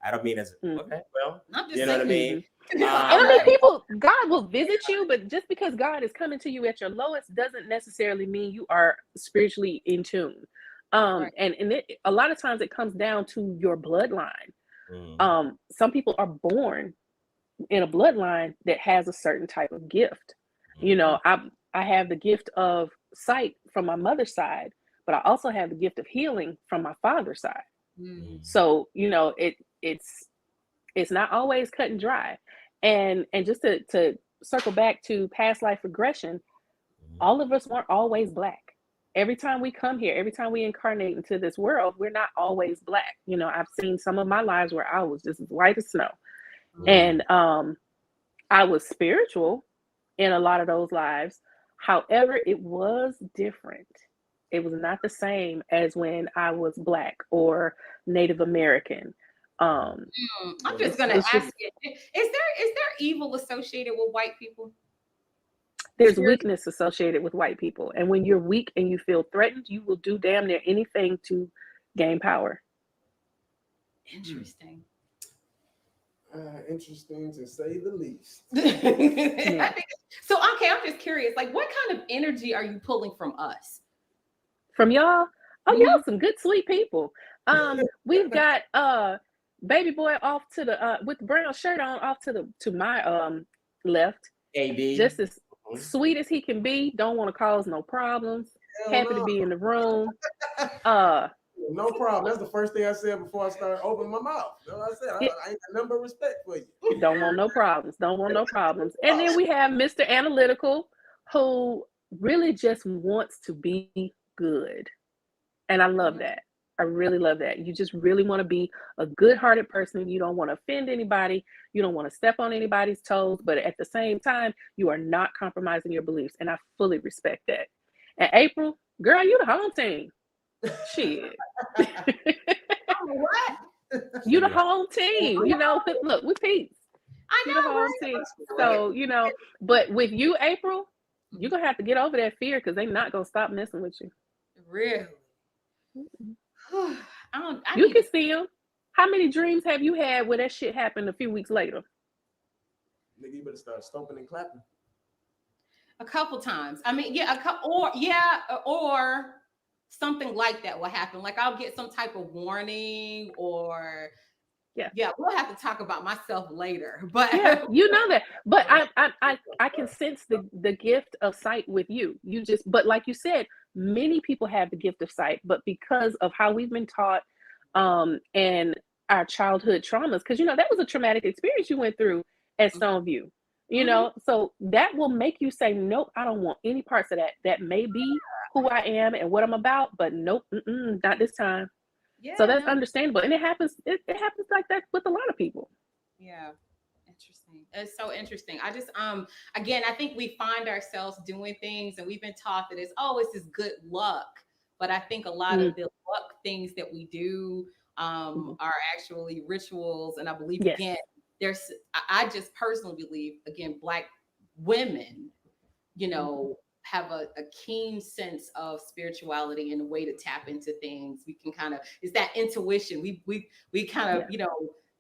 I don't mean as okay. Well, I'm just you know what I saying. mean. And I mean, people, God will visit you, but just because God is coming to you at your lowest doesn't necessarily mean you are spiritually in tune. Right. And a lot of times it comes down to your bloodline. Some people are born in a bloodline that has a certain type of gift. You know, I have the gift of sight from my mother's side, but I also have the gift of healing from my father's side. So, you know, it's not always cut and dry. And just to circle back to past life regression, all of us weren't always black. Every time we come here, every time we incarnate into this world, we're not always black. You know, I've seen some of my lives where I was just as white as snow. And I was spiritual in a lot of those lives. However, it was different. It was not the same as when I was black or Native American. I'm just gonna ask you: is there evil associated with white people? There's weakness associated with white people, and when you're weak and you feel threatened, you will do damn near anything to gain power. Interesting. Interesting to say the least. I think, so okay, I'm just curious. Like, what kind of energy are you pulling from us? From y'all? Oh, y'all some good, sweet people. We've got baby boy off to the with the brown shirt on off to my left. AD. Just as sweet as he can be. Don't want to cause no problems. Happy to be in the room. No problem. That's the first thing I said before I started opening my mouth. You know what I said? I ain't got nothing but respect for you. Don't want no problems. Don't want no problems. And then we have Mr. Analytical, who really just wants to be good. And I love that. I really love that. You just really want to be a good-hearted person. You don't want to offend anybody. You don't want to step on anybody's toes. But at the same time, you are not compromising your beliefs. And I fully respect that. And April, girl, you the home team. Shit. What? You the home team. You know, look, we peeps. I know, the home team. So, you know, but with you, April, you're going to have to get over that fear because they're not going to stop messing with you. Really? You can see them. How many dreams have you had where that shit happened a few weeks later? Nigga, you better start stomping and clapping. A couple times. I mean, yeah, or something like that will happen. Like I'll get some type of warning, or yeah, we'll have to talk about myself later. But yeah, you know that. But I can sense the gift of sight with you. You just, but like you said, many people have the gift of sight, but because of how we've been taught, and our childhood traumas, because that was a traumatic experience you went through at Stoneview. So that will make you say, nope, I don't want any parts of that. That may be who I am and what I'm about, but nope, not this time. yeah, So that's understandable, and it happens like that with a lot of people. Yeah, interesting. It's so interesting. I just again, I think we find ourselves doing things, and we've been taught that it's this good luck, but I think a lot of the luck things that we do are actually rituals. And I believe again, I just personally believe, again, Black women, have a keen sense of spirituality and a way to tap into things. We can kind of, it's that intuition. We kind of,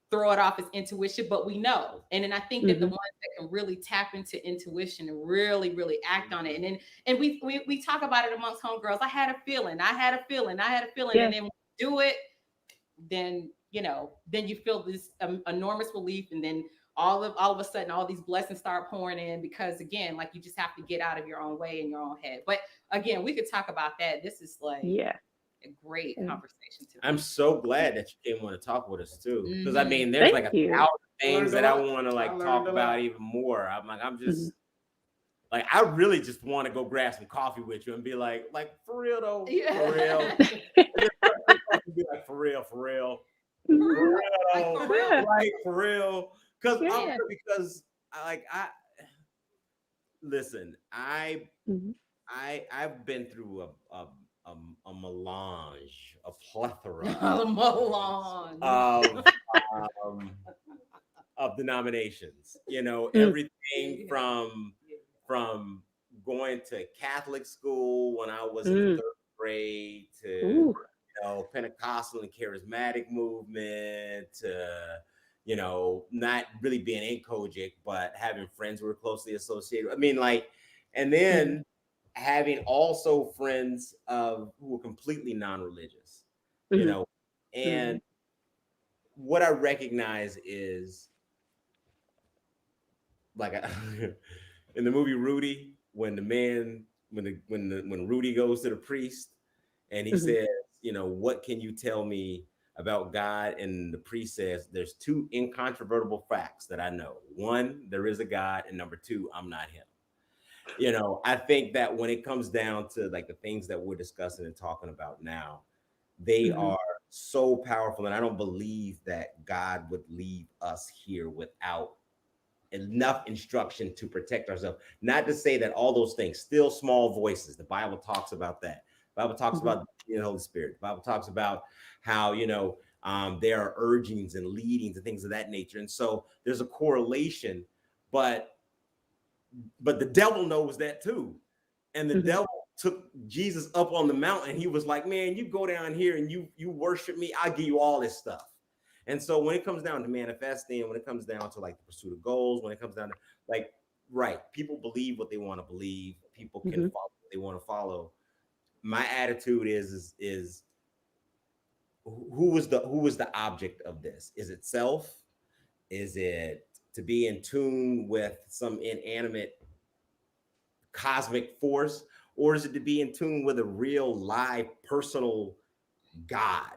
throw it off as intuition, but we know. And then I think that the ones that can really tap into intuition and really, really act on it. And we talk about it amongst homegirls. I had a feeling. Yeah. And then when you do it, then, then you feel this enormous relief. And then all of a sudden, all these blessings start pouring in, because again, like, you just have to get out of your own way in your own head. But again, we could talk about that. This is like a great conversation too. I'm so glad that you came on to talk with us too, because I mean, there's like 1,000 things that I want to talk about even more. I'm just like, I really just want to go grab some coffee with you and be like for real though, for real, be like for real, for real, because listen, I've been through a melange, a plethora of denominations, everything from going to Catholic school when I was in the 3rd grade to Pentecostal and charismatic movement to not really being in Kojic, but having friends who were closely associated. And then having also friends who were completely non-religious, and what I recognize is, like, in the movie Rudy, when Rudy goes to the priest and he says, what can you tell me about God? And the priest says, there's 2 incontrovertible facts that I know. 1, there is a God, and number 2, I'm not him. I think that when it comes down to like the things that we're discussing and talking about now, they are so powerful. And I don't believe that God would leave us here without enough instruction to protect ourselves. Not to say that all those things, still small voices, the Bible talks about that. The Bible talks about the Holy Spirit. The Bible talks about how, there are urgings and leadings and things of that nature. And so there's a correlation, but the devil knows that too. And the devil took Jesus up on the mountain. He was like, man, you go down here and you worship me, I'll give you all this stuff. And so when it comes down to manifesting, when it comes down to like the pursuit of goals, when it comes down to people believe what they want to believe. People can follow what they want to follow. My attitude is who was the object of this? Is it self? Is it to be in tune with some inanimate cosmic force? Or is it to be in tune with a real live personal God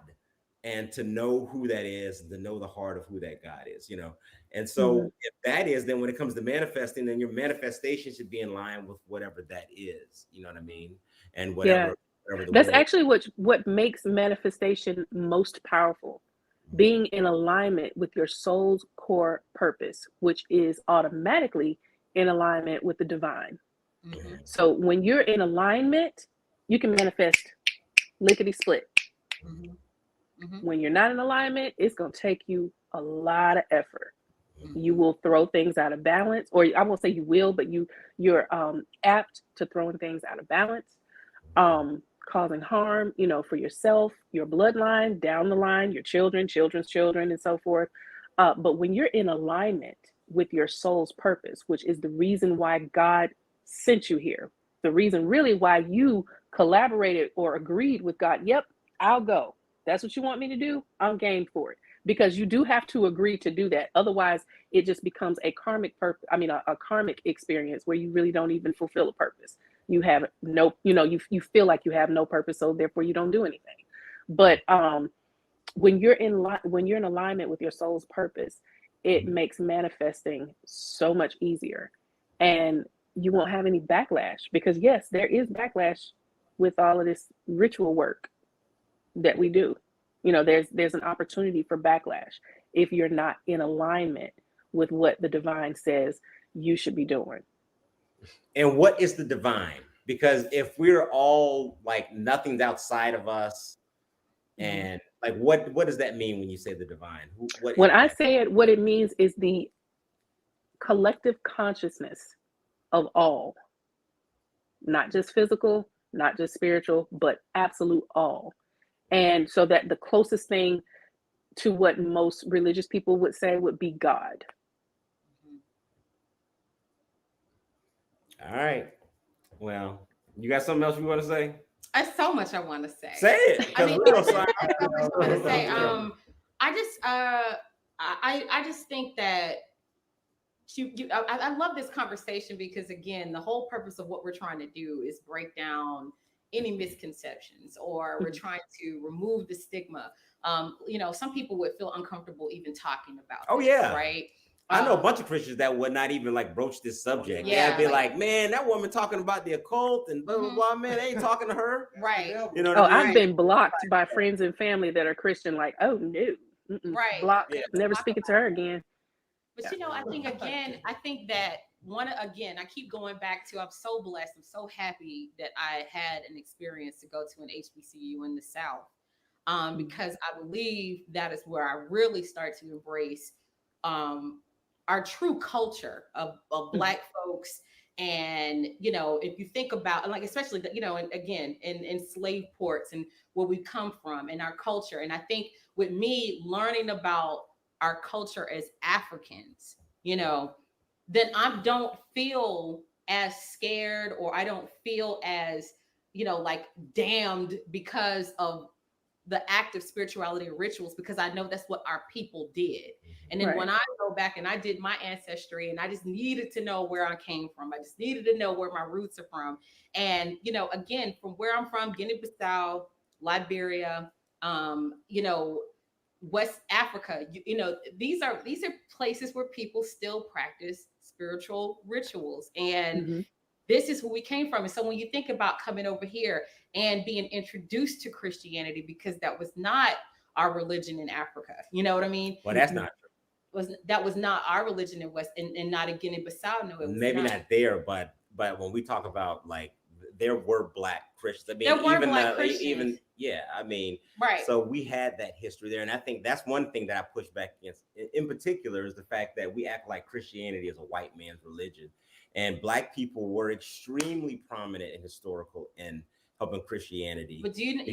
and to know who that is and to know the heart of who that God is, And so if that is, then when it comes to manifesting, then your manifestation should be in line with whatever that is, you know what I mean? And whatever that's actually what makes manifestation most powerful. Being in alignment with your soul's core purpose, which is automatically in alignment with the divine. So when you're in alignment, you can manifest lickety split. When you're not in alignment, it's going to take you a lot of effort. You will throw things out of balance, or I won't say you will, but you're apt to throwing things out of balance, causing harm, for yourself, your bloodline, down the line, your children, children's children, and so forth. But when you're in alignment with your soul's purpose, which is the reason why God sent you here, the reason really why you collaborated or agreed with God, yep, I'll go. That's what you want me to do? I'm game for it. Because you do have to agree to do that. Otherwise, it just becomes a karmic a karmic experience where you really don't even fulfill a purpose. You have no, you feel like you have no purpose, so therefore you don't do anything. But when you're in alignment with your soul's purpose, it makes manifesting so much easier, and you won't have any backlash, because yes, there is backlash with all of this ritual work that we do. There's an opportunity for backlash if you're not in alignment with what the divine says you should be doing. And what is the divine? Because if we're all like nothing's outside of us, and like what does that mean when you say the divine? When I say it, what it means is the collective consciousness of all, not just physical, not just spiritual, but absolute all. And so that the closest thing to what most religious people would say would be God. Mm-hmm. All right. Well, you got something else you want to say? There's so much I want to say. Say it. I mean, we don't I want to say. I just think that I love this conversation, because again, the whole purpose of what we're trying to do is break down any misconceptions, or we're trying to remove the stigma. Some people would feel uncomfortable even talking about this, yeah, right? I know a bunch of Christians that would not even like broach this subject. Yeah, they'd be like, man, that woman talking about the occult and blah blah blah. Man, they ain't talking to her, right? You know what I mean? I've been blocked by friends and family that are Christian, like, oh no, right, block, never speaking to her again. But I think that I keep going back to, I'm so blessed, I'm so happy that I had an experience to go to an HBCU in the South, because I believe that is where I really start to embrace our true culture of Black folks. And, if you think about, like, especially, and again, in slave ports and where we come from and our culture. And I think with me learning about our culture as Africans, then I don't feel as scared, or I don't feel as, like damned because of the act of spirituality and rituals, because I know that's what our people did. And then when I go back and I did my ancestry, and I just needed to know where I came from, I just needed to know where my roots are from. And, again, from where I'm from, Guinea-Bissau, Liberia, West Africa, these are places where people still practice spiritual rituals. And this is where we came from. And so when you think about coming over here and being introduced to Christianity, because that was not our religion in Africa, you know what I mean? Well, that's not true. That was not our religion in West, and not in Guinea-Bissau. No, it was maybe not there, but when we talk about, like, there were Black Christians. I mean, there were Black Christians. Right. So we had that history there, and I think that's one thing that I push back against. In particular, is the fact that we act like Christianity is a white man's religion, and Black people were extremely prominent and historical in helping Christianity. But you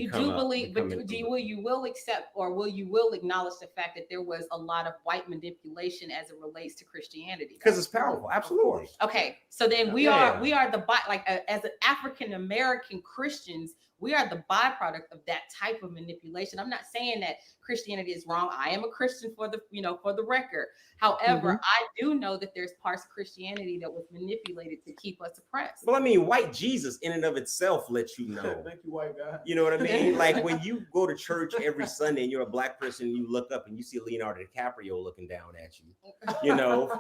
will accept, or will acknowledge the fact that there was a lot of white manipulation as it relates to Christianity? Because it's powerful, absolutely. Okay, so then we are as an African American Christians, we are the byproduct of that type of manipulation. I'm not saying that Christianity is wrong. I am a Christian for the record. However, I do know that there's parts of Christianity that was manipulated to keep us oppressed. Well, I mean, white Jesus in and of itself lets you know. Thank you, white guy. You know what I mean? Like, when you go to church every Sunday and you're a Black person, you look up and you see Leonardo DiCaprio looking down at you.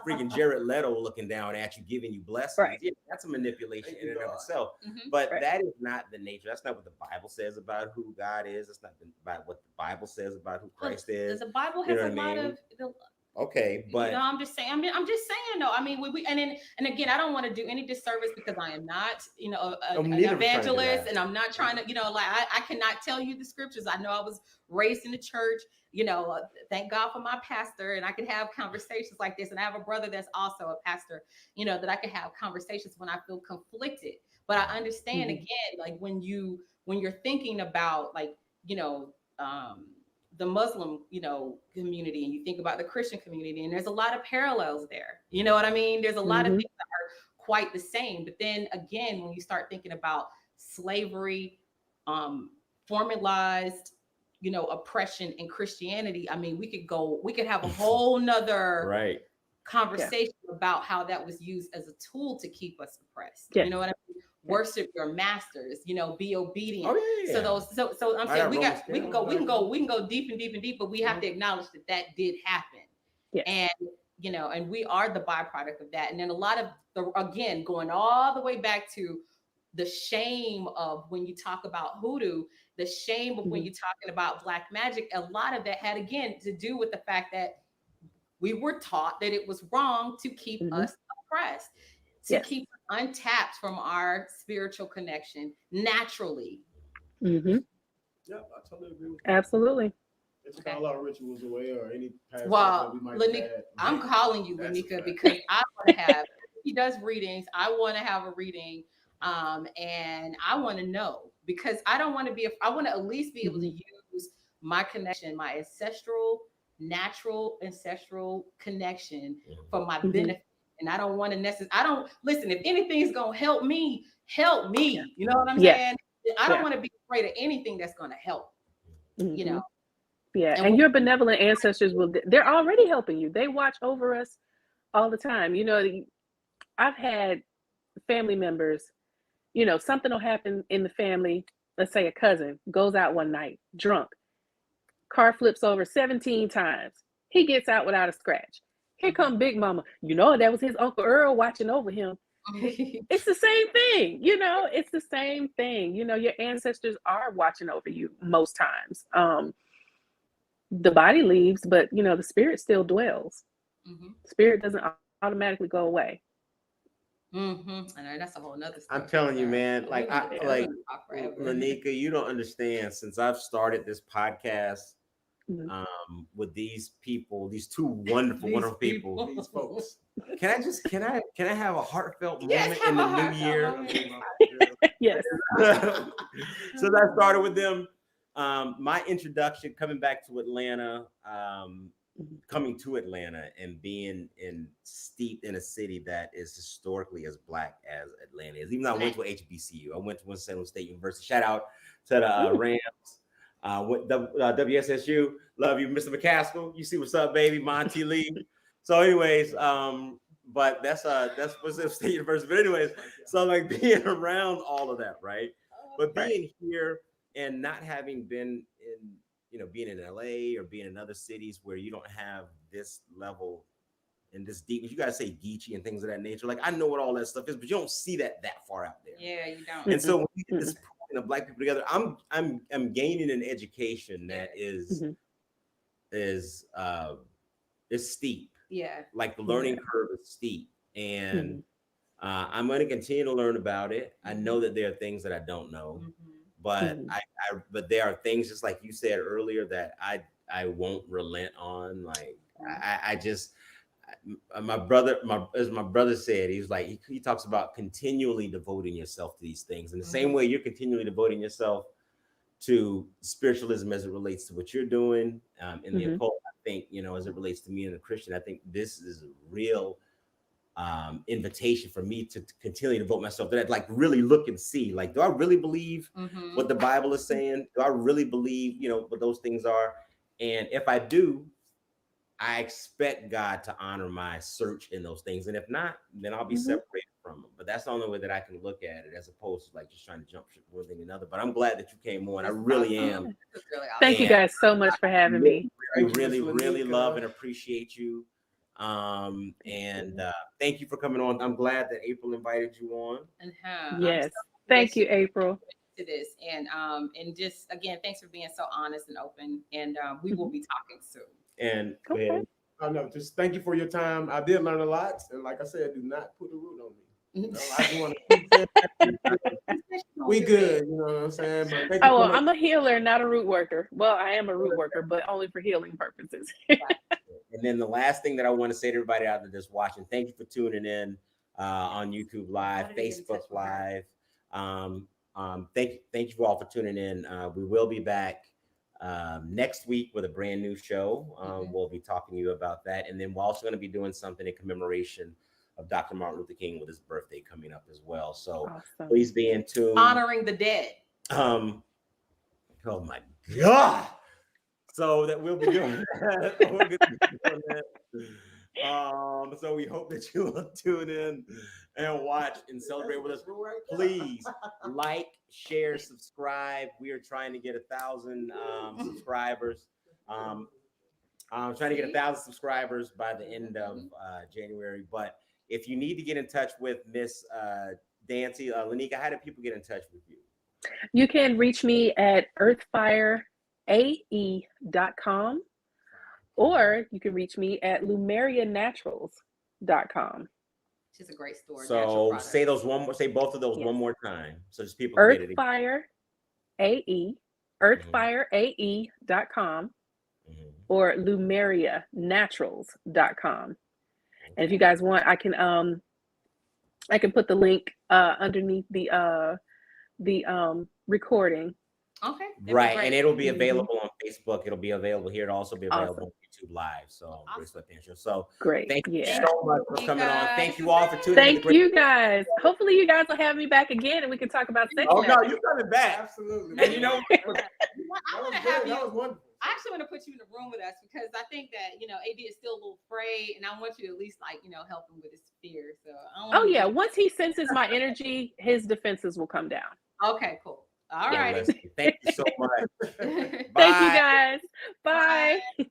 Freaking Jared Leto looking down at you, giving you blessings. Right. Yeah, that's a manipulation in and of itself. But that is not the nature. That's not what the Bible says about who God is. That's not about what the Bible says about who Christ is. The Bible has a lot of. Okay, but I'm just saying. I'm just saying though. I mean, and again, I don't want to do any disservice, because I am not, an evangelist, and I'm not trying to, I cannot tell you the scriptures. I know I was raised in the church. Thank God for my pastor, and I can have conversations like this. And I have a brother that's also a pastor. That I can have conversations when I feel conflicted. But I understand again, like when you're thinking about, like, the Muslim, community, and you think about the Christian community, and there's a lot of parallels there. You know what I mean? There's a lot of things that are quite the same. But then again, when you start thinking about slavery, formalized, oppression in Christianity. I mean, we could have a whole nother Right. conversation about how that was used as a tool to keep us oppressed. Yeah. You know what I mean? Worship your masters, be obedient. Oh, yeah. So I'm I saying got we can go deep and deep and deep, but we have to acknowledge that did happen. Yes. And and we are the byproduct of that. And then a lot of again, going all the way back to the shame of when you talk about hoodoo, the shame of when you're talking about black magic, a lot of that had again to do with the fact that we were taught that it was wrong to keep us oppressed, to keep us untapped from our spiritual connection naturally. Mm-hmm. Yeah, I totally agree with that. Absolutely. It took all our rituals away or any past Well, that we might Lanika, have had. I'm calling you, That's a Lanika, fact. because I want to have, he does readings. I want to have a reading. And I want to know, because I don't want to be, I want to at least be able to use my connection, my natural ancestral connection for my benefit. And I don't want to listen, if anything's going to help me, you know what I'm saying? I don't want to be afraid of anything that's going to help, Yeah, and your benevolent ancestors they're already helping you. They watch over us all the time. I've had family members, something will happen in the family. Let's say a cousin goes out one night, drunk. Car flips over 17 times. He gets out without a scratch. Here come Big Mama. That was his Uncle Earl watching over him. It's the same thing, it's the same thing. Your ancestors are watching over you most times. The body leaves, but the spirit still dwells. Spirit doesn't automatically go away. I know that's a whole nother story. I'm telling you, man, like Lanika, you don't understand. Since I've started this podcast with these people, these two wonderful people, These folks. Can I have a heartfelt moment in the new year? Yes. Since I started with them, my introduction coming back to Atlanta, coming to Atlanta and being steeped in a city that is historically as black as Atlanta is. Even though I went to HBCU, I went to Winston-Salem State University. Shout out to the Rams, WSSU. Love you, Mr. McCaskill. You see what's up, baby, Monty Lee. So, anyways, but that's Winston State University. But anyways, so like being around all of that, right? But being here and not having been in, being in LA or being in other cities where you don't have this level and this deep, you gotta say Geechee and things of that nature. Like I know what all that stuff is, but you don't see that far out there. Yeah, you don't. And so when you get this black people together, I'm gaining an education that is steep. Yeah. Like the learning curve is steep. And I'm going to continue to learn about it. I know that there are things that I don't know, but but there are things, just like you said earlier, that I won't relent on. Like my brother said, he's like, he talks about continually devoting yourself to these things. In the same way you're continually devoting yourself to spiritualism as it relates to what you're doing in the occult. I think, as it relates to me and a Christian, I think this is a real invitation for me to continually devote myself to that, like really look and see, like, do I really believe what the Bible is saying? Do I really believe, what those things are? And if I do, I expect God to honor my search in those things. And if not, then I'll be separated from them. But that's the only way that I can look at it, as opposed to like just trying to jump ship one thing or another. But I'm glad that you came on. I really am. Really awesome. Thank you guys so much for having me. I really love and appreciate you. Thank you for coming on. I'm glad that April invited you on. And how? Yes. Thank you, April. To this. And just again, thanks for being so honest and open. And we will be talking soon. And I know, just thank you for your time. I did learn a lot. And like I said, do not put a root on me. I do want to keep that. We good, you know what I'm saying? But I'm a healer, not a root worker. Well, I am a root worker, but only for healing purposes. And then the last thing that I want to say to everybody out there that's watching, thank you for tuning in on YouTube Live, Facebook Live. Thank you all for tuning in. We will be back next week with a brand new show. We'll be talking to you about that. And then we're also going to be doing something in commemoration of Dr. Martin Luther King with his birthday coming up as well. So Awesome. please be in tune. Honoring the dead. Oh my God. So that we'll be doing that. We're gonna be doing that. So we hope that you will tune in and watch and celebrate with us. Please like, share, subscribe. We are trying to get 1,000 subscribers. I'm trying to get 1,000 subscribers by the end of January. But if you need to get in touch with Miss Dancy, Lanika, how do people get in touch with you? You can reach me at earthfireae.com, or you can reach me at lumerianaturals.com. Which is a great store. So say those say both of those one more time, so just people can get it. earthfireae.com, or lumerianaturals.com. And if you guys want, I can put the link underneath the recording. Okay. Right, and it'll be available on Facebook. It'll be available here. It'll also be available on YouTube Live. So Grey Sweatpants Show. So great. Thank you so much for coming on. Thank you all for tuning in. Thank you guys. Hopefully you guys will have me back again and we can talk about sex. Oh no, you're coming back. Absolutely. And you know, I want to have you. That was wonderful. I actually want to put you in the room with us because I think that, AD is still a little afraid, and I want you to at least help him with his fear. So once he senses my energy, his defenses will come down. Okay, cool. All right. Thank you so much. Thank you guys. Bye. Bye.